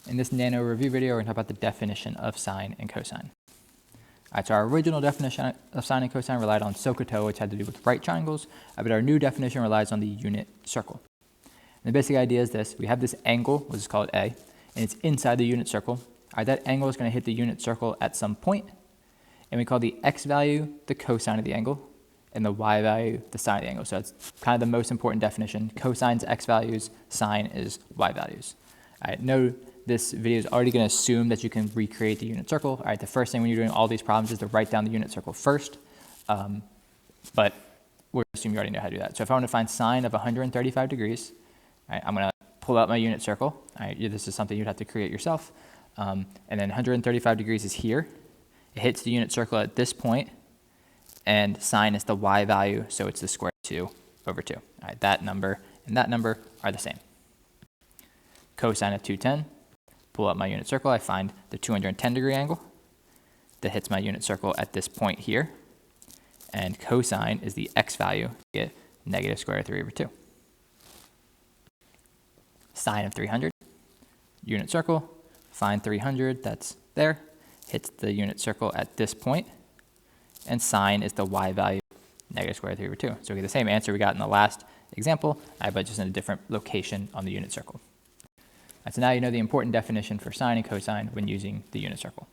In this Nano review video, we're going to talk about the definition of sine and cosine. All right, so our original definition of sine and cosine relied on SOHCAHTOA, which had to do with right triangles, but our new definition relies on the unit circle. And the basic idea is this: we have this angle, which is called A, and it's inside the unit circle. All right, that angle is going to hit the unit circle at some point, and we call the x value the cosine of the angle, and the y value the sine of the angle. So it's kind of the most important definition. Cosine's x values, sine is y values. All right, note this video is already going to assume that you can recreate the unit circle. All right, the first thing when you're doing all these problems is to write down the unit circle first, but we're going to assume you already know how to do that. So if I want to find sine of 135 degrees, all right, I'm going to pull out my unit circle. All right, this is something you'd have to create yourself. And then 135 degrees is here. It hits the unit circle at this point, and sine is the y value, so it's the square root of 2/2. All right, that number and that number are the same. Cosine of 210. Pull out my unit circle, I find the 210 degree angle that hits my unit circle at this point here. And cosine is the x value, to get negative square root of 3/2. Sine of 300, unit circle, find 300, that's there, hits the unit circle at this point, and sine is the y value, negative square root of 3/2. So we get the same answer we got in the last example, but just in a different location on the unit circle. So now you know the important definition for sine and cosine when using the unit circle.